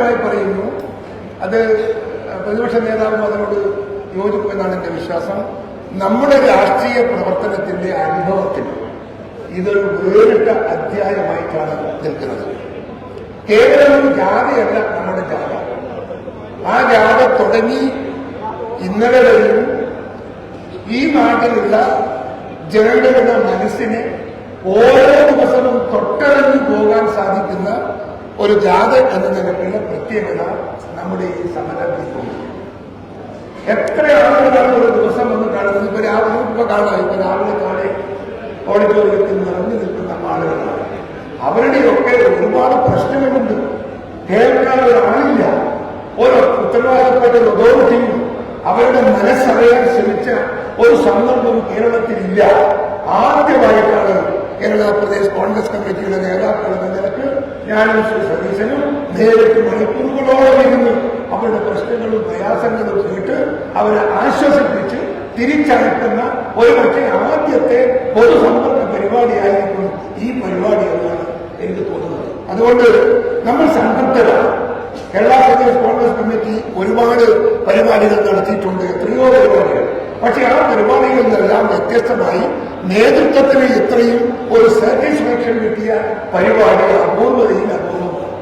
വ്യക്തമായി പറയുന്നു. അത് പ്രതിപക്ഷ നേതാവും അതിനോട് യോജിപ്പെന്നാണ് എന്റെ വിശ്വാസം. നമ്മുടെ രാഷ്ട്രീയ പ്രവർത്തനത്തിന്റെ അനുഭവത്തിൽ ഇതൊരു വേറിട്ട അധ്യായമായിട്ടാണ് നിൽക്കുന്നത്. കേവലം ഒരു ജാഥയല്ല നമ്മുടെ ജാഥ. ആ ജാഥ തുടങ്ങി ഇന്നലെ വരെയും ഈ നാട്ടിലുള്ള ജനങ്ങളുടെ മനസ്സിനെ ഓരോ ദിവസവും തൊട്ടറിഞ്ഞു പോകാൻ സാധിക്കുന്ന ഒരു ജാഥ എന്ന നിലക്കുള്ള പ്രത്യേകത നമ്മുടെ ഈ സമരത്തിനുണ്ട്. എത്ര ആളുകളാണ് ഒരു ദിവസം വന്ന് കാണുന്നത്? ഇപ്പൊ രാവിലെ താഴെ ഓഡിറ്റോറിയത്തിൽ നിറഞ്ഞു നിൽക്കുന്ന ആളുകളാണ്. അവരുടെയൊക്കെ ഒരുപാട് പ്രശ്നങ്ങളുണ്ട്. കേൾക്കാൻ ഒരാളില്ല. ഒരു ഉത്തരവാദിത്തപ്പെട്ട ഒരു അതോറിറ്റിയും അവരുടെ മനസ്സറിയാൻ ശ്രമിച്ച ഒരു സന്ദർഭം കേരളത്തിലില്ല. ആദ്യമായിട്ടാണ് കേരള പ്രദേശ് കോൺഗ്രസ് കമ്മിറ്റിയുടെ നേതാക്കൾ എന്ന നിലക്ക് ഞാനും ശ്രീ സതീശനും നേരിട്ട് മണിക്കൂറുകളോളം ഇരുന്ന് അവരുടെ പ്രശ്നങ്ങളും പ്രയാസങ്ങളും കേട്ട് അവരെ ആശ്വസിപ്പിച്ച് തിരിച്ചയക്കുന്ന ഒരുപക്ഷെ ആദ്യത്തെ പൊതുസമ്പർക്ക പരിപാടിയായിരിക്കും ഈ പരിപാടി എന്നാണ് എനിക്ക് തോന്നുന്നത്. അതുകൊണ്ട് നമ്മൾ സംതൃപ്തരാണ്. കേരള പ്രദേശ് കോൺഗ്രസ് കമ്മിറ്റി ഒരുപാട് പരിപാടികൾ നടത്തിയിട്ടുണ്ട്, എത്രയോ പരിപാടികൾ. പക്ഷെ ആ പരിപാടികളിൽ നിന്നെല്ലാം വ്യത്യസ്തമായി നേതൃത്വത്തിന് ഇത്രയും ഒരു സാറ്റിസ്ഫാക്ഷൻ കിട്ടിയ പരിപാടി അപൂർവതയിൽ അപൂർവമാണ്.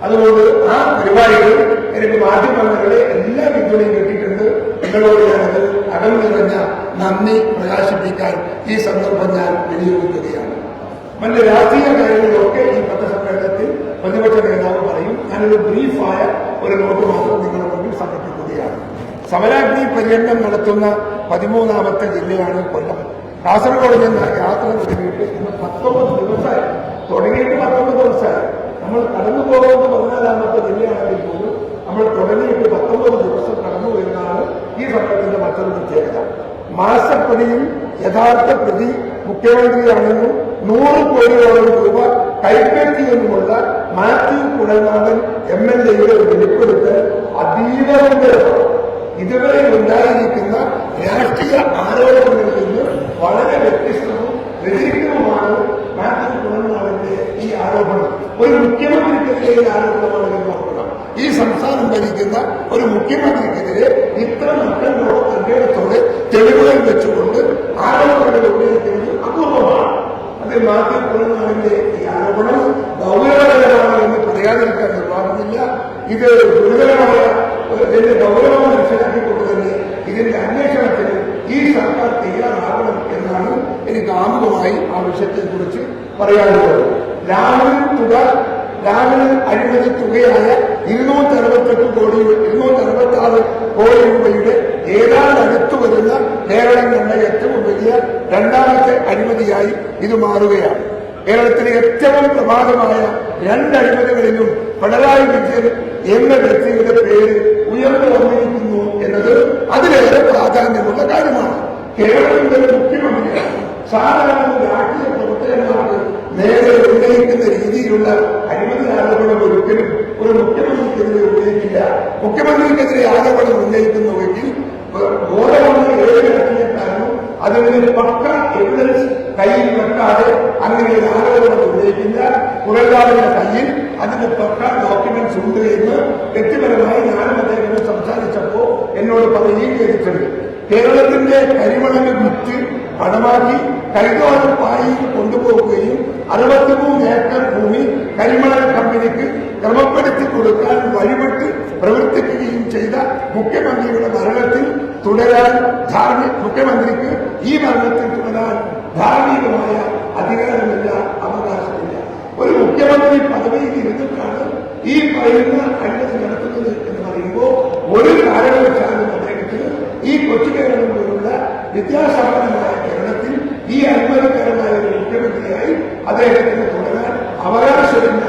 അതുകൊണ്ട് ആ പരിപാടികൾ എനിക്ക് മാധ്യമങ്ങളുടെ എല്ലാ പിന്തുണയും കിട്ടിയിട്ടുണ്ട്. നിങ്ങളോട് ഞാനത് അകം നിറഞ്ഞ നന്ദി പ്രകാശിപ്പിക്കാൻ ഈ സന്ദർഭം ഞാൻ വിനിയോഗിക്കുകയാണ്. മറ്റ് രാഷ്ട്രീയ കാര്യങ്ങളിലൊക്കെ ഈ പത്രസമ്മേളനത്തിൽ പ്രതിപക്ഷ നേതാവ് പറയും. ഞാനൊരു ബ്രീഫായ ഒരു നോട്ട് മാത്രം നിങ്ങളുടെ മുമ്പിൽ സമർപ്പിക്കുകയാണ്. സമരാഗ്നി പര്യടനം നടത്തുന്ന 13ാമത്തെ ജില്ലയാണ് കൊല്ലം. കാസർഗോഡ് നിന്ന് യാത്ര തുടങ്ങിയിട്ട് ഇന്ന് 19 ദിവസമായി. തുടങ്ങിയിട്ട് 19 ദിവസമായി. നമ്മൾ കടന്നു പോകുന്നത് 14ാമത്തെ ജില്ലയാണെങ്കിൽ പോലും നമ്മൾ തുടങ്ങിയിട്ട് 19 ദിവസം കടന്നു വരുന്നതാണ് ഈ സമരത്തിന്റെ മറ്റൊരു പ്രത്യേകത. മാസപ്പടിയിൽ യഥാർത്ഥ പ്രതി മുഖ്യമന്ത്രിയാണെന്നും 100 കോടിയോളം രൂപ കൈപ്പറ്റിയെന്നുമുള്ള മാത്യു കുഴൽനാടൻ MLAയുടെ വെളിപ്പെടുത്തൽ അതീവ ഗുരുതരമാണ്. ഇതുവരെ ഉണ്ടായിരിക്കുന്ന രാഷ്ട്രീയ ആരോപണങ്ങളിൽ നിന്ന് വളരെ വ്യത്യസ്തവും വ്യതിരിക്തവുമാണ് മാത്യു കുഴൽനാടന്റെ ഈ ആരോപണം. ഒരു മുഖ്യമന്ത്രിക്കെതിരെ ആരോപണമാണെന്ന് നോക്കണം. ഈ സംസ്ഥാനം ഭരിക്കുന്ന ഒരു മുഖ്യമന്ത്രിക്കെതിരെ ഇത്ര മക്കളോട് അദ്ദേഹത്തോടെ തെളിവുകൾ വെച്ചുകൊണ്ട് ആരോപണങ്ങൾ ഉന്നയിക്കുന്നത് അപൂർവമാണ്. അത് മാത്യു കുഴൽനാടന്റെ ഈ ആരോപണം ഗൗരവകരമാണ് എന്ന് പറയാതിരിക്കാൻ നിർവാഹമില്ല. ഇത് ഗുരുതരമായ ഇതിന്റെ ഗൗരവം മനസ്സിലാക്കിക്കൊണ്ട് തന്നെ ഇതിന്റെ അന്വേഷണത്തിന് ഈ സർക്കാർ തയ്യാറാകണം എന്നാണ് എനിക്ക് ആമുഖമായി ആ വിഷയത്തെക്കുറിച്ച് പറയാനുള്ളത്. ലാവലിൻ അഴിമതി തുകയായ 266 കോടി രൂപയുടെ ഏതാണ്ട് അടുത്തു വരുന്ന കേരളം കണ്ട ഏറ്റവും വലിയ രണ്ടാമത്തെ അഴിമതിയായി ഇത് മാറുകയാണ്. കേരളത്തിലെ ഏറ്റവും പ്രമാദമായ 2 അഴിമതികളിലും പിണറായി വിജയൻ എന്ന വ്യക്തിയുടെ പേര് ഉയർന്നു വന്നിരിക്കുന്നു എന്നത് അതിലേറെ പ്രാധാന്യമുള്ള കാര്യമാണ്. കേരളത്തിന്റെ മുഖ്യമന്ത്രിയാണ്. സാധാരണ രാഷ്ട്രീയ പ്രവർത്തകന്മാർക്ക് നേരെ ഉന്നയിക്കുന്ന രീതിയിലുള്ള അഴിമതി ആരോപണം ഒരിക്കലും ഒരു മുഖ്യമന്ത്രിക്കെതിരെ ഉന്നയിക്കില്ല. മുഖ്യമന്ത്രിക്കെതിരെ ആരോപണം ഉന്നയിക്കുന്നുവെങ്കിൽ ബോധമുള്ള ഏത് രാഷ്ട്രീയക്കാരനും അതിന് പക്ക എവിഡൻസ് കയ്യിൽ വെക്കാതെ അങ്ങനെ ഒരു ആരോപണം ഉന്നയിക്കില്ല. കുഴൽനാടന്റെ കയ്യിൽ അതിന്റെ പക്ക ഡോക്യുമെന്റ്സ് ഉണ്ട് എന്ന് വ്യക്തിപരമായി ഞാനും അദ്ദേഹം സംസാരിച്ചപ്പോ എന്നോട് പറയുകയും ചെയ്തിട്ടുണ്ട്. കേരളത്തിന്റെ കരിമണൽ വിറ്റ് പണമാക്കി കൈതോലപ്പായി കൊണ്ടുപോവുകയും 63 ഏക്കർ ഭൂമി കരിമണൽ കമ്പനിക്ക് ക്രമപ്പെടുത്തി കൊടുക്കാൻ വഴിവിട്ട് പ്രവർത്തിക്കുകയും ചെയ്ത മുഖ്യമന്ത്രിയുടെ ഭരണത്തിൽ തുടരാൻ മുഖ്യമന്ത്രിക്ക് ഈ ഭരണത്തിൽ തുടരാൻ ധാർമ്മികമായ അധികാരമില്ല, അവകാശമില്ല. ഒരു മുഖ്യമന്ത്രി പദവിയിൽ ഇരുന്നിട്ടാണ് ഈ പറയുന്ന അഴിമതി നടത്തുന്നത് എന്ന് പറയുമ്പോൾ ഒരു കാരണവശാലും അദ്ദേഹത്തിന് ഈ കൊച്ചു കേരളം പോലുള്ള വിദ്യാസമ്പന്നമായ കേരളത്തിൽ ഈ അഴിമതികരമായ ഒരു മുഖ്യമന്ത്രിയായി അദ്ദേഹത്തിന് തുടരാൻ അവകാശമില്ല.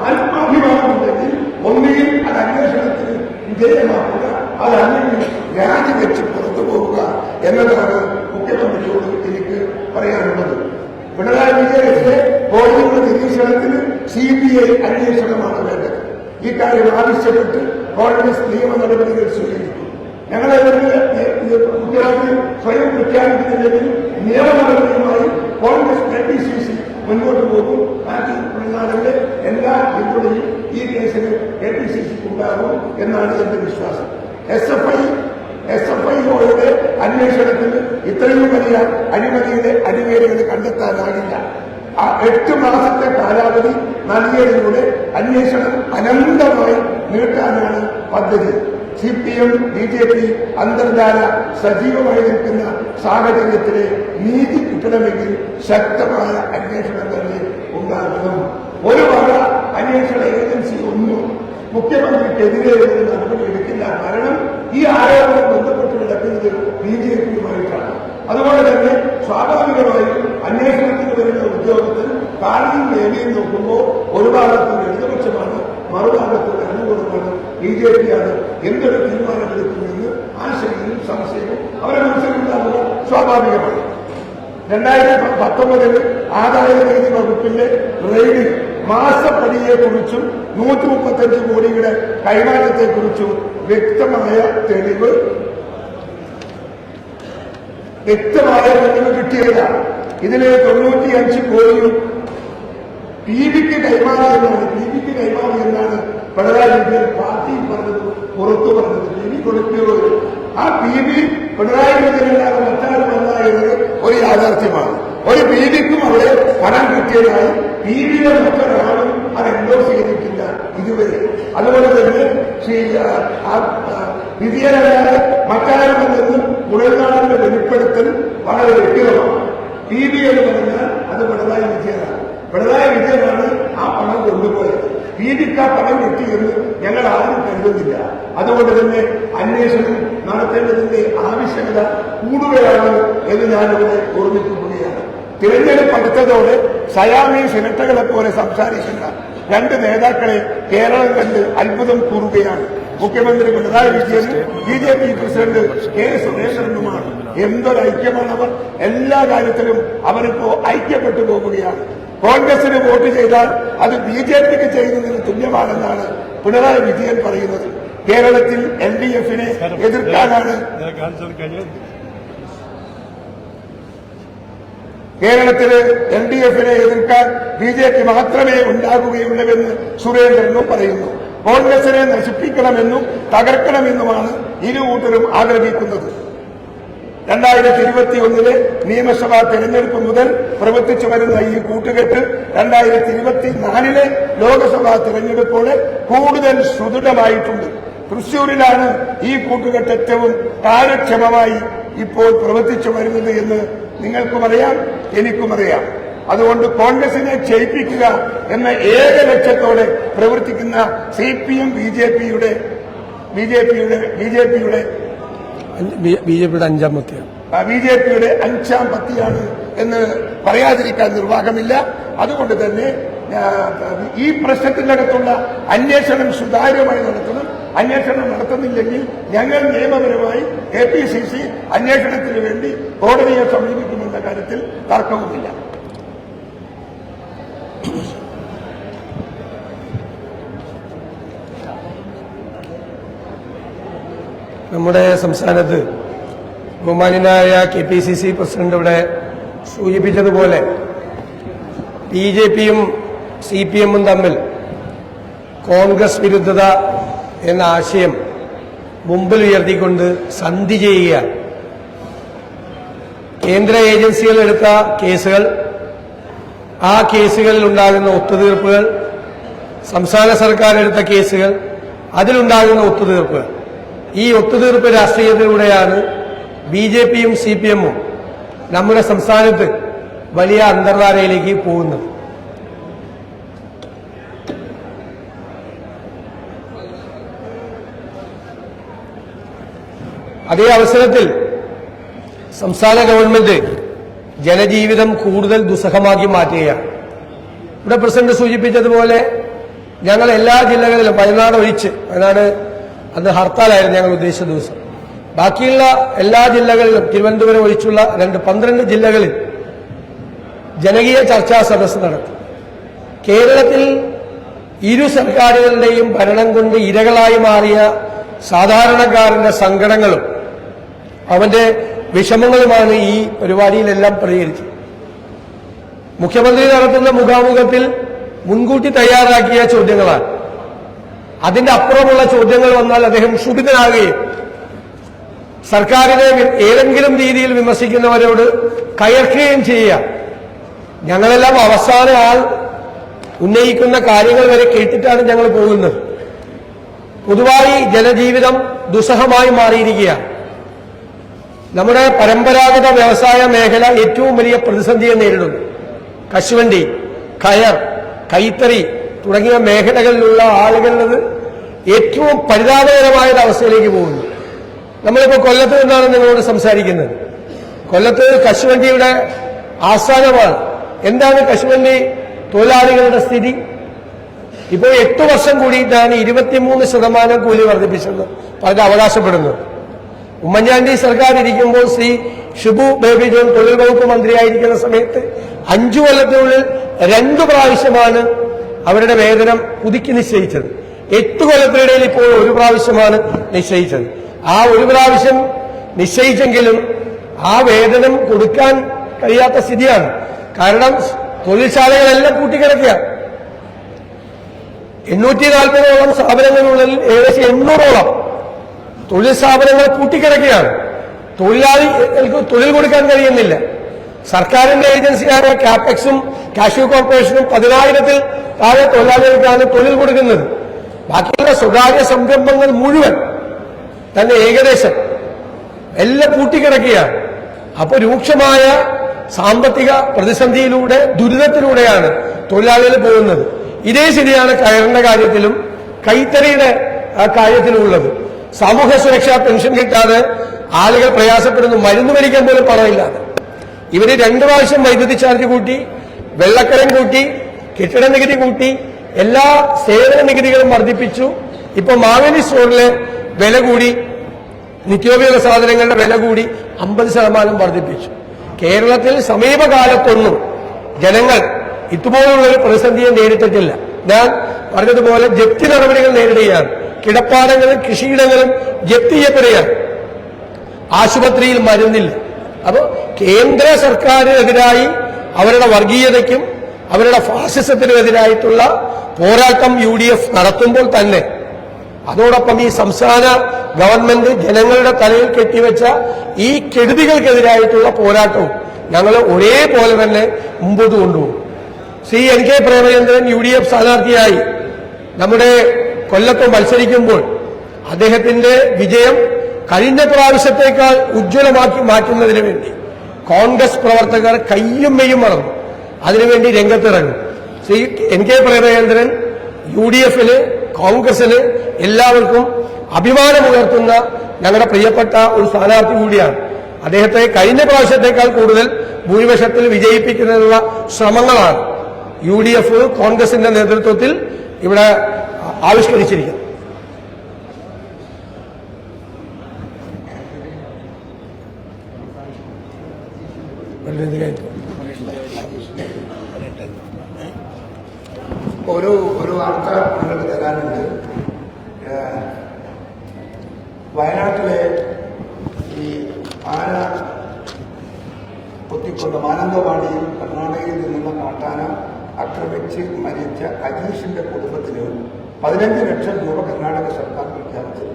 ആത്മാഭിമാനമുണ്ടെങ്കിൽ ഒന്നുകിൽ അത് അന്വേഷണത്തിന് വിധേയമാക്കുക, അതല്ലെങ്കിൽ രാജിവെച്ച് പുറത്തു പോവുക എന്നതാണ് മുഖ്യമന്ത്രിയോട് എനിക്ക് പറയാനുള്ളത്. പിണറായി വിജയന്റെ കോടതിയുടെ നിരീക്ഷണത്തിന് CBI അന്വേഷണമാണ് വേണ്ടത്. ഇക്കാര്യം ആവശ്യപ്പെട്ട് കോൺഗ്രസ് നിയമ നടപടികൾ സ്വീകരിക്കും. ഞങ്ങളെ മുഖ്യമന്ത്രി സ്വയം പ്രഖ്യാപിക്കുന്നില്ലെങ്കിൽ നിയമ നടപടിയുമായി കോൺഗ്രസ് KPCC മുന്നോട്ട് പോകും. മാത്യു കുഴൽനാടന്റെ എല്ലാ പിന്തുണയും ഈ കേസിന് KPCC ഉണ്ടാകും എന്നാണ് എന്റെ വിശ്വാസം. SFIOയുടെ അന്വേഷണത്തിന് ഇത്രയും വലിയ അഴിമതിയുടെ അടിവേരുകൾ കണ്ടെത്താനാകില്ല. 8 മാസത്തെ കാലാവധി നൽകിയതിലൂടെ അന്വേഷണം അനന്തമായി നീട്ടാനാണ് പദ്ധതി. CPM BJP അന്തർധാര സജീവമായി നിൽക്കുന്ന സാഹചര്യത്തിലെ നീതി കിട്ടണമെങ്കിൽ ശക്തമായ അന്വേഷണം തന്നെ ഉണ്ടാകണം. ഒരു വക അന്വേഷണ ഏജൻസി ഒന്നും മുഖ്യമന്ത്രിക്കെതിരെ ഒരു നടപടി എടുക്കില്ല. കാരണം ഈ ആരോപണം ബന്ധപ്പെട്ട് കിടക്കുന്നത് BJPയുമായിട്ടാണ്. അതുപോലെ തന്നെ സ്വാഭാവികമായും അന്വേഷണത്തിന് വരുന്ന ഉദ്യോഗത്തിൽ കാളിയും വേദിയും നോക്കുമ്പോൾ ഒരു ഭാഗത്ത് ഇടതുപക്ഷമാണ്, മറുഭാഗത്ത് ഭരണകൂടമാണ്, BJPയാണ്. എന്തൊരു തീരുമാനമെടുക്കുമെന്ന് ആശങ്കയും സംശയവും അവരെ മനസ്സിലുണ്ടാകുക സ്വാഭാവികമാണ്. 2019 ആദായനികുതി വകുപ്പിന്റെ റെയ്ഡിൽ മാസപ്പടിയെക്കുറിച്ചും 135 കോടിയുടെ കൈമാറ്റത്തെക്കുറിച്ചും വ്യക്തമായ തെളിവ് കിട്ടിയതാണ്. ഇതിന് 95 കോടിയും PBക്ക് കൈമാറിയെന്നാണ് പിണറായി വിജയൻ പാർട്ടി പറഞ്ഞത്, പുറത്തു പറഞ്ഞത്. PB കൊടുക്കുകയോ ആ PB പിണറായി വിജയനല്ലാതെ മറ്റാരുമല്ല എന്നത് ഒരു യാഥാർത്ഥ്യമാണ്. ഒരു PBക്കും അവിടെ പണം കിട്ടിയതായി PBയുടെ മറ്റൊരാളും അത് എൻഡോസ് ചെയ്തിട്ടില്ല ഇതുവരെ. അതുപോലെ തന്നെ വിജയനല്ലാതെ മറ്റാരുമല്ലെന്ന് കുഴൽനാടിന്റെ വെളിപ്പെടുത്തൽ വളരെ വ്യക്തമാണ്. PB എന്ന് പറഞ്ഞാൽ അത് പിണറായി വിജയനാണ്. പിണറായി വിജയനാണ് ആ പണം കൊണ്ടുപോയത്. PBക്ക് ആ പണം കിട്ടിയെന്ന് ഞങ്ങൾ ആരും കരുതുന്നില്ല. അതുകൊണ്ട് തന്നെ അന്വേഷണം നടത്തേണ്ടതിന്റെ ആവശ്യകത കൂടുകയാണ് എന്ന് ഞാനിവിടെ ഓർമ്മിപ്പിക്കുകയാണ്. തിരഞ്ഞെടുപ്പ് അടുത്തതോടെ സയാമി സിനറ്റകളെ പോലെ സംസാരിക്കുന്ന 2 നേതാക്കളെ കേരളം കണ്ട് അത്ഭുതം കൂറുകയാണ്. മുഖ്യമന്ത്രി പിണറായി വിജയനും BJP പ്രസിഡന്റ് K. സുരേന്ദ്രനുമാണ്. എന്തൊരു ഐക്യമാണ് അവർ! എല്ലാ കാര്യത്തിലും അവരിപ്പോ ഐക്യപ്പെട്ടു പോകുകയാണ്. കോൺഗ്രസിന് വോട്ട് ചെയ്താൽ അത് BJPക്ക് ചെയ്യുന്നതിന് തുല്യമാണെന്നാണ് പിണറായി വിജയൻ പറയുന്നത്. കേരളത്തിൽ LDFനെ എതിർക്കാനാണ് കേരളത്തില് LDFനെ എതിർക്കാൻ BJP മാത്രമേ ഉണ്ടാകുകയുള്ളൂവെന്ന് സുരേന്ദ്രനും പറയുന്നു. കോൺഗ്രസിനെ നശിപ്പിക്കണമെന്നും തകർക്കണമെന്നുമാണ് ഇരുകൂട്ടരും ആഗ്രഹിക്കുന്നത്. 2021 നിയമസഭാ തെരഞ്ഞെടുപ്പ് മുതൽ പ്രവർത്തിച്ചു വരുന്ന ഈ കൂട്ടുകെട്ട് 2024 ലോക്സഭാ തെരഞ്ഞെടുപ്പോടെ കൂടുതൽ സുദൃഢമായിട്ടുണ്ട്. തൃശൂരിലാണ് ഈ കൂട്ടുകെട്ട് ഏറ്റവും കാര്യക്ഷമമായി ഇപ്പോൾ പ്രവർത്തിച്ചു വരുന്നത് എന്ന് നിങ്ങൾക്കുമറിയാം, എനിക്കുമറിയാം. അതുകൊണ്ട് കോൺഗ്രസിനെ ക്ഷയിപ്പിക്കുക എന്ന ഏക ലക്ഷ്യത്തോടെ പ്രവർത്തിക്കുന്ന CPM BJPയുടെ അഞ്ചാം പത്തിയാണ് എന്ന് പറയാതിരിക്കാൻ നിർവാഹമില്ല. അതുകൊണ്ട് തന്നെ ഈ പ്രശ്നത്തിനകത്തുള്ള അന്വേഷണം സുതാര്യമായി നടത്തണം. അന്വേഷണം നടത്തുന്നില്ലെങ്കിൽ ഞങ്ങൾ നിയമപരമായി KPCC അന്വേഷണത്തിന് വേണ്ടി കോടതിയെ സമീപിക്കുമെന്ന കാര്യത്തിൽ തർക്കവുമില്ല. നമ്മുടെ സംസ്ഥാനത്ത് ബഹുമാന്യനായ KPCC പ്രസിഡന്റ് ഇവിടെ സൂചിപ്പിച്ചതുപോലെ BJPയും CPMും തമ്മിൽ കോൺഗ്രസ് വിരുദ്ധത എന്ന ആശയം മുമ്പിൽ ഉയർത്തിക്കൊണ്ട് സന്ധി ചെയ്യുകയാണ്. കേന്ദ്ര ഏജൻസികൾ എടുത്ത കേസുകൾ, ആ കേസുകളിൽ ഉണ്ടാകുന്ന ഒത്തുതീർപ്പുകൾ, സംസ്ഥാന സർക്കാർ എടുത്ത കേസുകൾ, അതിലുണ്ടാകുന്ന ഒത്തുതീർപ്പുകൾ, ഈ ഒത്തുതീർപ്പ് രാഷ്ട്രീയത്തിലൂടെയാണ് BJPയും CPMും നമ്മുടെ സംസ്ഥാനത്ത് വലിയ അന്തർധാരയിലേക്ക് പോകുന്നത്. അതേ അവസരത്തിൽ സംസ്ഥാന ഗവൺമെന്റ് ജനജീവിതം കൂടുതൽ ദുസ്സഹമാക്കി മാറ്റുകയാണ്. ഇവിടെ പ്രസിഡന്റ് സൂചിപ്പിച്ചതുപോലെ ഞങ്ങൾ എല്ലാ ജില്ലകളിലും, വയനാട് ഒഴിച്ച്, വയനാട് അന്ന് ഹർത്താലായിരുന്നു ഞങ്ങൾ ഉദ്ദേശിച്ച ദിവസം, ബാക്കിയുള്ള എല്ലാ ജില്ലകളിലും തിരുവനന്തപുരം ഒഴിച്ചുള്ള 12 ജില്ലകളിൽ ജനകീയ ചർച്ചാ സദസ്സ് നടത്തി. കേരളത്തിൽ ഇരു സർക്കാരുകളുടെയും ഭരണം കൊണ്ട് ഇരകളായി മാറിയ സാധാരണക്കാരന്റെ സങ്കടങ്ങളും അവന്റെ വിഷമങ്ങളുമാണ് ഈ പരിപാടിയിലെല്ലാം പരിഹരിച്ചത്. മുഖ്യമന്ത്രി നടത്തുന്ന മുഖാമുഖത്തിൽ മുൻകൂട്ടി തയ്യാറാക്കിയ ചോദ്യങ്ങളാണ്. അതിന്റെ അപ്പുറമുള്ള ചോദ്യങ്ങൾ വന്നാൽ അദ്ദേഹം ക്ഷുഭിതനാകുകയും സർക്കാരിനെ ഏതെങ്കിലും രീതിയിൽ വിമർശിക്കുന്നവരോട് കയർക്കുകയും ചെയ്യുക. ഞങ്ങളെല്ലാം അവസാന ആൾ ഉന്നയിക്കുന്ന കാര്യങ്ങൾ വരെ കേട്ടിട്ടാണ് ഞങ്ങൾ പോകുന്നത്. പൊതുവായി ജനജീവിതം ദുസ്സഹമായി മാറിയിരിക്കുകയാണ്. നമ്മുടെ പരമ്പരാഗത വ്യവസായ മേഖല ഏറ്റവും വലിയ പ്രതിസന്ധിയെ നേരിടുന്നു. കശുവണ്ടി, കയർ, കൈത്തറി തുടങ്ങിയ മേഖലകളിലുള്ള ആളുകളുടെ ഏറ്റവും പരിതാപകരമായ അവസ്ഥയിലേക്ക് പോകുന്നു. നമ്മളിപ്പോൾ കൊല്ലത്ത് നിന്നാണ് നിങ്ങളോട് സംസാരിക്കുന്നത്. കൊല്ലത്ത് കശുവണ്ടിയുടെ ആസ്ഥാനമാണ്. എന്താണ് കശുവണ്ടി തൊഴിലാളികളുടെ സ്ഥിതി? ഇപ്പോൾ 8 വർഷം കൂടിയിട്ടാണ് 23% കൂലി വർദ്ധിപ്പിച്ചെന്ന് പലരും അവകാശപ്പെടുന്നു. ഉമ്മൻചാണ്ടി സർക്കാർ ഇരിക്കുമ്പോൾ ശ്രീ ഷിബു ബേബി ജോൺ തൊഴിൽ വകുപ്പ് മന്ത്രിയായിരിക്കുന്ന സമയത്ത് 5 കൊല്ലത്തിനുള്ളിൽ 2 പ്രാവശ്യമാണ് അവരുടെ വേതനം പുതുക്കി നിശ്ചയിച്ചത്. 8 കൊല്ലത്തിനിടയിൽ ഇപ്പോൾ 1 പ്രാവശ്യമാണ് നിശ്ചയിച്ചത്. ആ 1 പ്രാവശ്യം നിശ്ചയിച്ചെങ്കിലും ആ വേതനം കൊടുക്കാൻ കഴിയാത്ത സ്ഥിതിയാണ്. കാരണം തൊഴിൽശാലകളെല്ലാം കൂട്ടിക്കിടക്കുകയാണ്. 840ഓളം സ്ഥാപനങ്ങളുള്ളിൽ ഏകദേശം 800ഓളം തൊഴിൽ സ്ഥാപനങ്ങൾ കൂട്ടിക്കിടക്കുകയാണ്. തൊഴിലാളികൾക്ക് തൊഴിൽ കൊടുക്കാൻ കഴിയുന്നില്ല. സർക്കാരിന്റെ ഏജൻസിയായ കാപെക്സും കാഷ്യൂ കോർപ്പറേഷനും 10,000-ൽ താഴെ തൊഴിലാളികൾക്കാണ് തൊഴിൽ കൊടുക്കുന്നത്. ബാക്കിയുള്ള സ്വകാര്യ സംരംഭങ്ങൾ മുഴുവൻ തന്നെ ഏകദേശം എല്ലാം കൂട്ടിക്കിടക്കുകയാണ്. അപ്പോൾ രൂക്ഷമായ സാമ്പത്തിക പ്രതിസന്ധിയിലൂടെ ദുരിതത്തിലൂടെയാണ് തൊഴിലാളികൾ പോകുന്നത്. ഇതേ ശരിയാണ് കയറിന്റെ കാര്യത്തിലും കൈത്തറിയുടെ കാര്യത്തിലുള്ളത്. സാമൂഹ്യ സുരക്ഷാ പെൻഷൻ കിട്ടാതെ ആളുകൾ പ്രയാസപ്പെടുന്നു. മരുന്ന് മേടിക്കാൻ പോലും പണമില്ലാതെ. ഇവര് 2 പ്രാവശ്യം വൈദ്യുതി ചാർജ് കൂട്ടി, വെള്ളക്കരം കൂട്ടി, കെട്ടിട നികുതി കൂട്ടി, എല്ലാ സേവന നികുതികളും വർദ്ധിപ്പിച്ചു. ഇപ്പൊ മാവേലി സ്റ്റോറിലെ വില കൂടി, നിത്യോപയോഗ സാധനങ്ങളുടെ വില കൂടി 50% വർദ്ധിപ്പിച്ചു. കേരളത്തിൽ സമീപകാലത്തൊന്നും ജനങ്ങൾ ഇതുപോലുള്ളൊരു പ്രതിസന്ധിയെ നേരിട്ടിട്ടില്ല. ഞാൻ പറഞ്ഞതുപോലെ ജപ്തി നടപടികൾ നേരിടുകയാണ്. കിടപ്പാടങ്ങളും കൃഷിയിടങ്ങളും ജപ്തി ചെയ്യപ്പെടുകയാണ്. ആശുപത്രിയിൽ മരുന്നില്ല. അപ്പോൾ കേന്ദ്ര സർക്കാരിനെതിരായി അവരുടെ വർഗീയതയ്ക്കും അവരുടെ ഫാസിസത്തിനുമെതിരായിട്ടുള്ള പോരാട്ടം UDF നടത്തുമ്പോൾ തന്നെ അതോടൊപ്പം ഈ സംസ്ഥാന ഗവൺമെന്റ് ജനങ്ങളുടെ തലയിൽ കെട്ടിവെച്ച ഈ കെടുതികൾക്കെതിരായിട്ടുള്ള പോരാട്ടവും ഞങ്ങൾ ഒരേപോലെ തന്നെ മുമ്പോട്ട് കൊണ്ടുപോകും. ശ്രീ NK പ്രേമചന്ദ്രൻ UDF സ്ഥാനാർത്ഥിയായി നമ്മുടെ കൊല്ലത്ത് മത്സരിക്കുമ്പോൾ അദ്ദേഹത്തിന്റെ വിജയം കഴിഞ്ഞ പ്രാവശ്യത്തേക്കാൾ ഉജ്ജ്വലമാക്കി മാറ്റുന്നതിന് വേണ്ടി കോൺഗ്രസ് പ്രവർത്തകർ കയ്യും മെയ്യും മറന്നു അതിനുവേണ്ടി രംഗത്തിറങ്ങും. ശ്രീ NK പ്രേമചന്ദ്രൻ UDFന്, കോൺഗ്രസിന് എല്ലാവർക്കും അഭിമാനമുയർത്തുന്ന ഞങ്ങളുടെ പ്രിയപ്പെട്ട ഒരു സ്ഥാനാർത്ഥി കൂടിയാണ്. അദ്ദേഹത്തെ കഴിഞ്ഞ പ്രാവശ്യത്തേക്കാൾ കൂടുതൽ ഭൂരിപക്ഷത്തിൽ വിജയിപ്പിക്കുന്നതിനുള്ള ശ്രമങ്ങളാണ് UDF കോൺഗ്രസിന്റെ നേതൃത്വത്തിൽ ഇവിടെ ആവിഷ്കരിച്ചിരിക്കുന്നത്. ഒരു വാർത്ത നിങ്ങൾക്ക് തരാനുണ്ട്. വയനാട്ടിലെ ഈ ആന കൊത്തിക്കൊണ്ട മാനന്തവാടിയിൽ കർണാടകയിൽ നിന്നുള്ള കാട്ടാന ആക്രമിച്ച് മരിച്ച അജീഷിന്റെ കുടുംബത്തിന് 15 ലക്ഷം രൂപ കർണാടക സർക്കാർ പ്രഖ്യാപിച്ചു.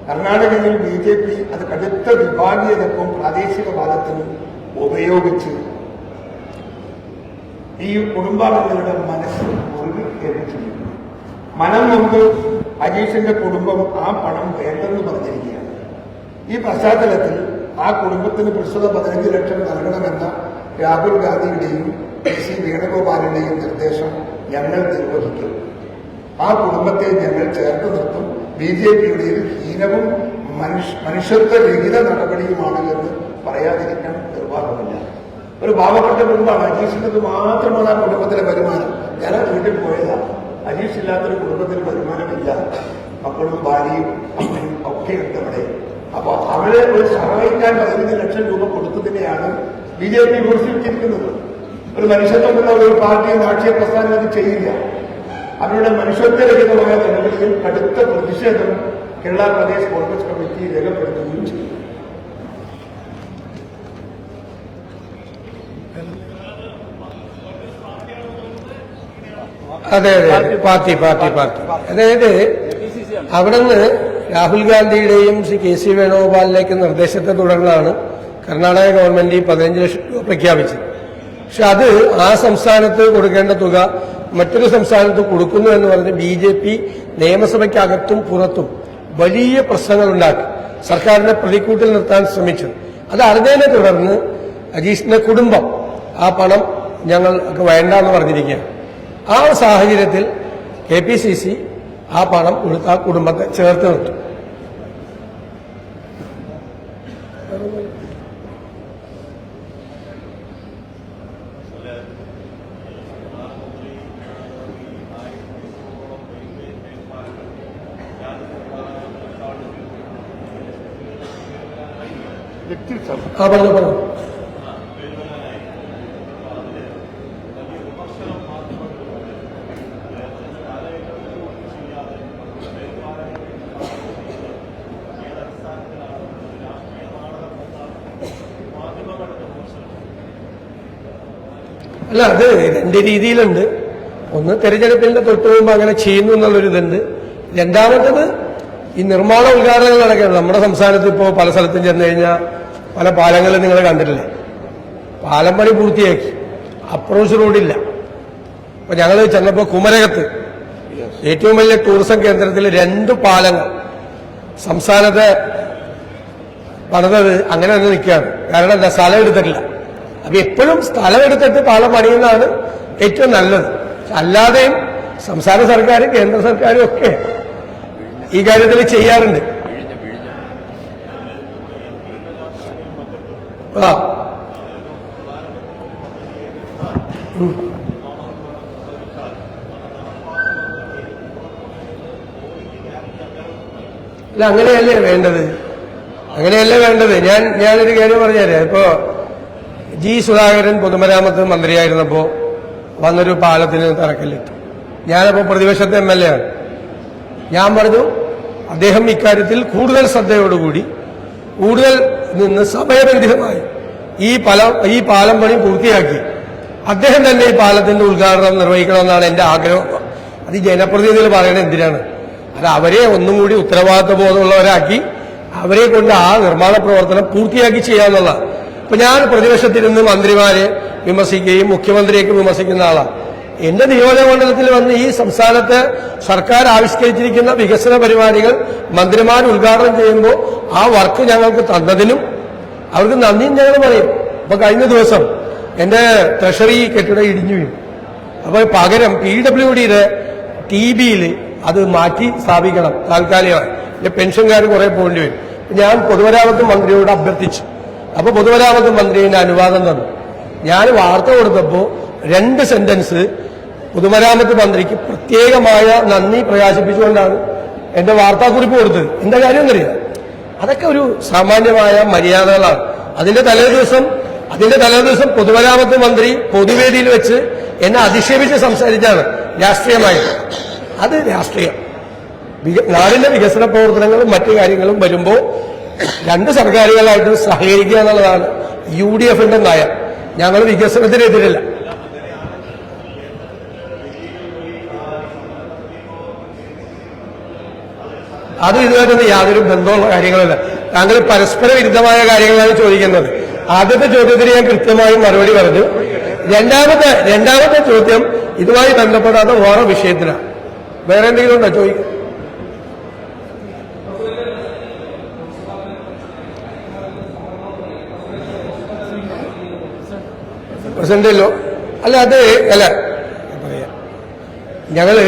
കർണാടകയിൽ BJP അത് കടുത്ത വിഭാഗീയതക്കും പ്രാദേശികവാദത്തിനും ഉപയോഗിച്ച് ഈ കുടുംബാംഗങ്ങളുടെ മനസ്സ് മുറുകിക്കേറ്റിരിക്കുന്നു. മനം കൊണ്ട് അജീഷിന്റെ കുടുംബം ആ പണം വേണ്ടെന്ന് പറഞ്ഞിരിക്കുകയാണ്. ഈ പശ്ചാത്തലത്തിൽ ആ കുടുംബത്തിന് പ്രസ്തുത 15 ലക്ഷം നൽകണമെന്ന രാഹുൽ ഗാന്ധിയുടെയും PC വേണുഗോപാലിന്റെയും നിർദ്ദേശം ഞങ്ങൾ നിർവഹിക്കും. ആ കുടുംബത്തെ ഞങ്ങൾ ചേർത്ത് നിർത്തും. BJPയുടെ ഹീനവും മനുഷ്യത്വരഹിത നടപടിയുമാണ് എന്ന് പറയാതിരിക്കാൻ നിർവാഹമില്ല. ഒരു പാവപ്പെട്ട കുടുംബമാണ്. അജീഷിൻ്റെത് മാത്രമാണ് ആ കുടുംബത്തിലെ വരുമാനം. ഞാൻ വീട്ടിൽ പോയതാണ്. അജീഷ് ഇല്ലാത്തൊരു കുടുംബത്തിന് വരുമാനമില്ല. മക്കളും ഭാര്യയും അമ്മയും ഒക്കെ ഉണ്ട് അവിടെ. അപ്പൊ അവരെ ഒരു സഹായിക്കാൻ 15 ലക്ഷം രൂപ കൊടുത്തതിനെയാണ് BJP വിമർശിച്ചിരിക്കുന്നത്. ഒരു മനുഷ്യത്വമുള്ള ഒരു പാർട്ടിയും രാഷ്ട്രീയ പ്രസ്ഥാനം അത് ചെയ്യില്ല. അവരുടെ മനുഷ്യത്വരഹിതമായ നടപടിയിൽ കടുത്ത പ്രതിഷേധം കേരള പ്രദേശ് കോൺഗ്രസ് കമ്മിറ്റി രേഖപ്പെടുത്തുകയും ചെയ്തു. അതെ അതെ പാർട്ടി അതായത് അവിടുന്ന് രാഹുൽ ഗാന്ധിയുടെയും ശ്രീ കെ സി വേണുഗോപാലിലേക്ക് നിർദ്ദേശത്തെ തുടർന്നാണ് കർണാടക ഗവൺമെന്റ് 15 ലക്ഷം രൂപ പ്രഖ്യാപിച്ചത്. പക്ഷെ അത് ആ സംസ്ഥാനത്ത് കൊടുക്കേണ്ട തുക മറ്റൊരു സംസ്ഥാനത്ത് കൊടുക്കുന്നു എന്ന് പറഞ്ഞ് BJP നിയമസഭയ്ക്കകത്തും പുറത്തും വലിയ പ്രശ്നങ്ങൾ ഉണ്ടാക്കി സർക്കാരിനെ പ്രതിക്കൂട്ടിൽ നിർത്താൻ ശ്രമിച്ചത്. അത് അറിഞ്ഞതിനെ തുടർന്ന് അജീഷിന്റെ കുടുംബം ആ പണം ഞങ്ങൾക്ക് വേണ്ടെന്ന് പറഞ്ഞിരിക്കുകയാണ്. ആ സാഹചര്യത്തിൽ KPCC ആ പണം കൊടുത്ത ആ കുടുംബത്തെ ചേർത്ത് നിർത്തും. ആ പറഞ്ഞു അല്ല, അത് രണ്ട് രീതിയിലുണ്ട്. ഒന്ന്, തെരഞ്ഞെടുപ്പിന്റെ തൊട്ട് മുമ്പ് അങ്ങനെ ചെയ്യുന്നു എന്നുള്ളൊരിതുണ്ട്. രണ്ടാമത്തത് ഈ നിർമ്മാണ ഉദ്ഘാടനങ്ങൾ നടക്കുകയാണ്. നമ്മുടെ സംസ്ഥാനത്ത് ഇപ്പോൾ പല സ്ഥലത്തും ചെന്ന് കഴിഞ്ഞാൽ പല പാലങ്ങളും നിങ്ങൾ കണ്ടിട്ടില്ലേ, പാലം പണി പൂർത്തിയാക്കി, അപ്രോച്ച് റോഡില്ല. അപ്പൊ ഞങ്ങൾ ചെന്നപ്പോൾ കുമരകത്ത് ഏറ്റവും വലിയ ടൂറിസം കേന്ദ്രത്തിൽ 2 പാലങ്ങൾ സംസ്ഥാനത്തെ പണിതത് അങ്ങനെ തന്നെ നിൽക്കുകയാണ്. കാരണം എന്താ, സ്ഥലം എടുത്തിട്ടില്ല. അപ്പൊ എപ്പോഴും സ്ഥലം എടുത്തിട്ട് പാലം പണിയുന്നതാണ് ഏറ്റവും നല്ലത്. അല്ലാതെയും സംസ്ഥാന സർക്കാരും കേന്ദ്ര സർക്കാരും ഒക്കെ ഈ കാര്യത്തിൽ ചെയ്യാറുണ്ട്. ആ അല്ല, അങ്ങനെയല്ലേ വേണ്ടത്. ഞാനൊരു കാര്യം പറഞ്ഞുതരാം. ഇപ്പോ G. സുധാകരൻ പൊതുമരാമത്ത് മന്ത്രിയായിരുന്നപ്പോ വന്നൊരു പാലത്തിന് തറക്കല്ലിട്ടു. ഞാനപ്പോ പ്രതിപക്ഷത്തെ MLA ആണ്. ഞാൻ പറഞ്ഞു, അദ്ദേഹം ഇക്കാര്യത്തിൽ കൂടുതൽ ശ്രദ്ധയോടുകൂടി കൂടുതൽ നിന്ന് സമയബന്ധിതമായി ഈ പാലം പണി പൂർത്തിയാക്കി അദ്ദേഹം തന്നെ ഈ പാലത്തിന്റെ ഉദ്ഘാടനം നിർവഹിക്കണമെന്നാണ് എന്റെ ആഗ്രഹം. അത് ഈ ജനപ്രതിനിധികൾ പറയണത് എന്തിനാണ്? അത് അവരെ ഒന്നും കൂടി ഉത്തരവാദിത്വ ബോധമുള്ളവരാക്കി അവരെ കൊണ്ട് ആ നിർമ്മാണ പ്രവർത്തനം പൂർത്തിയാക്കി ചെയ്യാന്നുള്ള. ഇപ്പൊ ഞാൻ പ്രതിപക്ഷത്തിരുന്ന് മന്ത്രിമാരെ വിമർശിക്കുകയും മുഖ്യമന്ത്രിയൊക്കെ വിമർശിക്കുന്ന ആളാണ്. എന്റെ നിയോജകമണ്ഡലത്തിൽ വന്ന് ഈ സംസ്ഥാനത്ത് സർക്കാർ ആവിഷ്കരിച്ചിരിക്കുന്ന വികസന പരിപാടികൾ മന്ത്രിമാർ ഉദ്ഘാടനം ചെയ്യുമ്പോൾ ആ വർക്ക് ഞങ്ങൾക്ക് തന്നതിനും അവർക്ക് നന്ദിയും ഞങ്ങൾ പറയും. അപ്പൊ കഴിഞ്ഞ ദിവസം എന്റെ ട്രഷറി കെട്ടിടം ഇടിഞ്ഞു വീണു. അപ്പൊ പകരം PWDയുടെ TBയിൽ അത് മാറ്റി സ്ഥാപിക്കണം താൽക്കാലികമായി. പെൻഷൻകാർ കുറെ പോകേണ്ടി വരും. ഞാൻ പൊതുമരാമത്ത് മന്ത്രിയോട് അഭ്യർത്ഥിച്ചു. അപ്പൊ പൊതുമരാമത്ത് മന്ത്രിയുടെ അനുവാദം തന്നു. ഞാൻ വാർത്ത കൊടുത്തപ്പോ 2 സെന്റൻസ് പൊതുമരാമത്ത് മന്ത്രിക്ക് പ്രത്യേകമായ നന്ദി പ്രകാശിപ്പിച്ചുകൊണ്ടാണ് എന്റെ വാർത്താക്കുറിപ്പ് കൊടുത്തത്. എന്താ കാര്യം എന്നറിയാം, അതൊക്കെ ഒരു സാമാന്യമായ മര്യാദകളാണ്. അതിന്റെ തലേദിവസം പൊതുമരാമത്ത് മന്ത്രി പൊതുവേദിയിൽ വെച്ച് എന്നെ അധിക്ഷേപിച്ച് സംസാരിച്ചാണ് രാഷ്ട്രീയമായി. അത് രാഷ്ട്രീയം. നാടിന്റെ വികസന പ്രവർത്തനങ്ങളും മറ്റു കാര്യങ്ങളും വരുമ്പോൾ 2 സർക്കാരുകളായിട്ട് സഹകരിക്കുക എന്നുള്ളതാണ് UDFന്റെ നയം. ഞങ്ങൾ വികസനത്തിനെതിരല്ല. അത് ഇതുമായിട്ടൊന്നും യാതൊരു ബന്ധമുള്ള കാര്യങ്ങളല്ല. താങ്കൾ പരസ്പര വിരുദ്ധമായ കാര്യങ്ങളാണ് ചോദിക്കുന്നത്. ആദ്യത്തെ ചോദ്യത്തിന് ഞാൻ കൃത്യമായി മറുപടി പറഞ്ഞു. രണ്ടാമത്തെ ചോദ്യം ഇതുമായി ബന്ധപ്പെടാത്ത വേറെ വിഷയത്തിലാണ്. വേറെ എന്തെങ്കിലും ഉണ്ടോ ചോദിക്കുക? പ്രസിഡന്റല്ലോ അല്ല, പറയാം, ഞങ്ങള്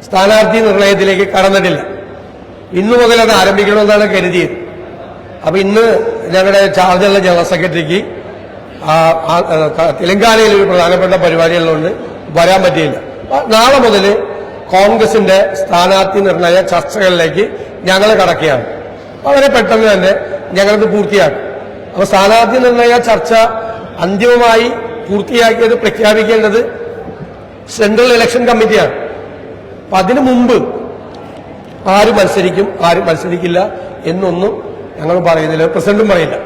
സ്ഥാനാർത്ഥി നിർണയത്തിലേക്ക് കടന്നിട്ടില്ല. ഇന്നു മുതൽ അത് ആരംഭിക്കണമെന്നാണ് കരുതിയത്. അപ്പൊ ഇന്ന് ഞങ്ങളുടെ ചാർജുള്ള ജനറൽ സെക്രട്ടറിക്ക് തെലങ്കാനയിൽ ഒരു പ്രധാനപ്പെട്ട പരിപാടികളുണ്ട്, വരാൻ പറ്റിയില്ല. നാളെ മുതൽ കോൺഗ്രസിന്റെ സ്ഥാനാർത്ഥി നിർണയ ചർച്ചകളിലേക്ക് ഞങ്ങൾ കടക്കുകയാണ്. വളരെ പെട്ടെന്ന് തന്നെ ഞങ്ങളത് പൂർത്തിയാക്കും. അപ്പൊ സ്ഥാനാർത്ഥി നിർണയ ചർച്ച അന്തിമമായി പൂർത്തിയാക്കിയത് പ്രഖ്യാപിക്കേണ്ടത് സെൻട്രൽ ഇലക്ഷൻ കമ്മിറ്റിയാണ്. അപ്പൊ അതിനു മുമ്പ് ആര് മത്സരിക്കും ആര് മത്സരിക്കില്ല എന്നൊന്നും ഞങ്ങൾ പറയുന്നില്ല, പ്രസിഡന്റും പറയില്ല.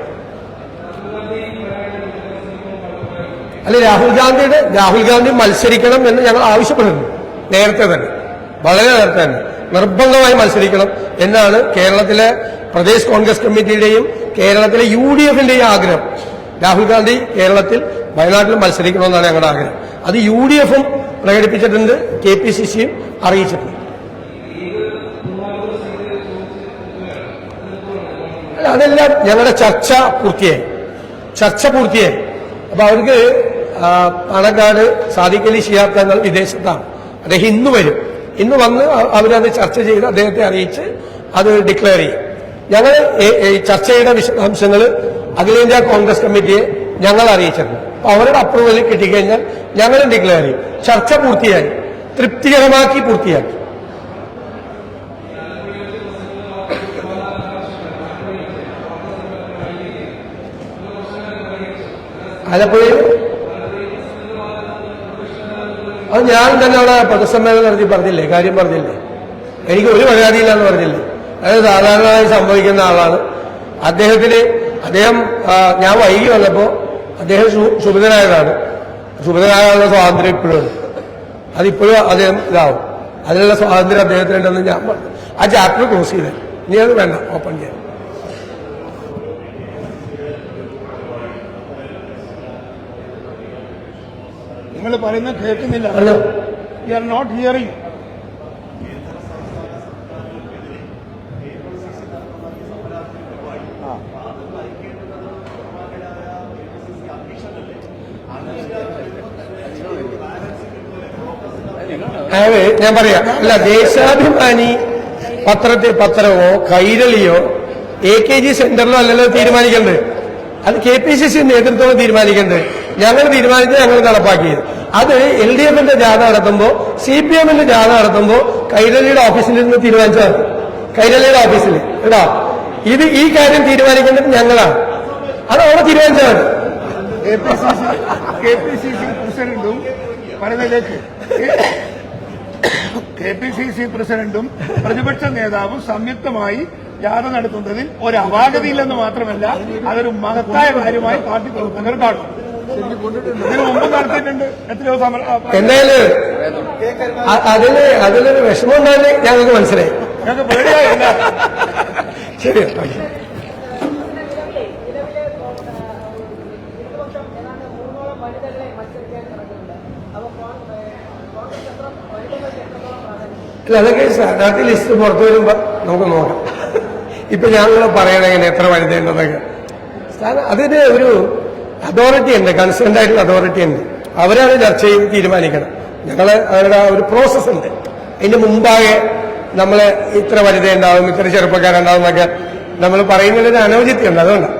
അല്ലെ രാഹുൽ ഗാന്ധി മത്സരിക്കണം എന്ന് ഞങ്ങൾ ആവശ്യപ്പെടുന്നു. നേരത്തെ തന്നെ, വളരെ നേരത്തെ തന്നെ നിർബന്ധമായി മത്സരിക്കണം എന്നാണ് കേരളത്തിലെ പ്രദേശ് കോൺഗ്രസ് കമ്മിറ്റിയുടെയും കേരളത്തിലെ UDFന്റെയും ആഗ്രഹം. രാഹുൽ ഗാന്ധി കേരളത്തിൽ വയനാട്ടിൽ മത്സരിക്കണമെന്നാണ് ഞങ്ങളുടെ ആഗ്രഹം. അത് UDFും പ്രകടിപ്പിച്ചിട്ടുണ്ട്, KPCCയും അറിയിച്ചിട്ടുണ്ട്. അല്ല, അതെല്ലാം ഞങ്ങളുടെ ചർച്ച പൂർത്തിയായി. അപ്പൊ അവർക്ക് പാണക്കാട് സാദിഖ് അലി ശിഹാബ് തങ്ങൾ വിദേശത്താണ്. അദ്ദേഹം ഇന്ന് വരും. ഇന്ന് വന്ന് അവരത് ചർച്ച ചെയ്ത് അദ്ദേഹത്തെ അറിയിച്ച് അത് ഡിക്ലെയർ ചെയ്യും. ഞങ്ങൾ ചർച്ചയുടെ വിശദാംശങ്ങൾ അഖിലേന്ത്യാ കോൺഗ്രസ് കമ്മിറ്റിയെ ഞങ്ങൾ അറിയിച്ചിട്ടുണ്ട്. അപ്പൊ അവരുടെ അപ്രൂവൽ കിട്ടിക്കഴിഞ്ഞാൽ ഞങ്ങളും ഡിക്ലെയർ ചെയ്യും. ചർച്ച പൂർത്തിയായി, പൂർത്തിയാക്കി. ആലപ്പുഴയിൽ അത് ഞാൻ തന്നെ അവിടെ പൊതുസമ്മേളനം നടത്തി കാര്യം പറഞ്ഞില്ലേ, എനിക്ക് ഒരു പരാതിയില്ലാന്ന് പറഞ്ഞില്ലേ. അത് സാധാരണയായി സംഭവിക്കുന്ന ആളാണ്. അദ്ദേഹം ഞാൻ വൈകി വന്നപ്പോ അദ്ദേഹം ശുഭിതനായതാണ്. ശുഭിതനാകാനുള്ള സ്വാതന്ത്ര്യം ഇപ്പോഴും ഉണ്ട്. അതിപ്പോഴും അദ്ദേഹം ഇതാവും. അതിനുള്ള സ്വാതന്ത്ര്യം അദ്ദേഹത്തിനുണ്ടെന്ന് ഞാൻ പറഞ്ഞു. ആ ചാപ്റ്റർ ക്ലോസ് ചെയ്തേ, ഇനി അത് വേണ്ട ഓപ്പൺ ചെയ്യാൻ. നിങ്ങൾ പറയുന്നത് കേൾക്കുന്നില്ല. You are not hearing. അതെ, ഞാൻ പറയാം. അല്ല, ദേശാഭിമാനി പത്രമോ കൈരളിയോ AKG സെന്ററിലോ അല്ലല്ലോ തീരുമാനിക്കേണ്ടത്. അത് KPCC നേതൃത്വം തീരുമാനിക്കേണ്ടത്. ഞങ്ങൾ തീരുമാനിച്ച് ഞങ്ങൾ നടപ്പാക്കിയത്. അത് LDFന്റെ ജാഥ നടത്തുമ്പോ, CPMന്റെ ജാഥ നടത്തുമ്പോ കൈരളിയുടെ ഓഫീസിൽ നിന്ന് തീരുമാനിച്ചാൽ മതി. കൈരളിയുടെ ഓഫീസിൽ കേട്ടോ. ഈ കാര്യം തീരുമാനിക്കേണ്ടത് ഞങ്ങളാണ്. അത് അവിടെ തീരുമാനിച്ചാൽ മതി. KPCC പ്രസിഡന്റും പറഞ്ഞതിലേക്ക് KPCC പ്രസിഡന്റും പ്രതിപക്ഷ നേതാവും സംയുക്തമായി ജാഥ നടത്തുന്നതിൽ ഒരു അപാകതയില്ലെന്ന് മാത്രമല്ല, അതൊരു മഹത്തായ കാര്യമായി പാർട്ടി പ്രവർത്തകർ കാണും. ഇതിനു മുമ്പ് നടത്തിയിട്ടുണ്ട്. എത്രയോ എന്തായാലും അതിലൊരു വിഷമം ഉണ്ടായാലേ ഞങ്ങൾക്ക് മനസ്സിലായി. ഞങ്ങൾക്ക് പേടിയായില്ല. ശരി. അല്ല, അതൊക്കെ സ്ഥാനാർത്ഥി ലിസ്റ്റ് പുറത്തു വരുമ്പോ നമുക്ക് നോക്കാം. ഇപ്പൊ ഞങ്ങൾ പറയണ എങ്ങനെ എത്ര വനിതയുണ്ടെന്നൊക്കെ. അതിന് ഒരു അതോറിറ്റി ഉണ്ട്, കൺസേൺഡ് ആയിട്ടുള്ള അതോറിറ്റി ഉണ്ട്. അവരാണ് ചർച്ച ചെയ്ത് തീരുമാനിക്കണം. അവരുടെ ഒരു പ്രോസസ് ഉണ്ട്. അതിന് മുമ്പാകെ നമ്മള് ഇത്ര വനിതയുണ്ടാവും, ഇത്ര ചെറുപ്പക്കാരുണ്ടാവും എന്നൊക്കെ നമ്മൾ പറയുന്നതിന് അനൗചിത്യം ഉണ്ട്. അതുകൊണ്ടാണ്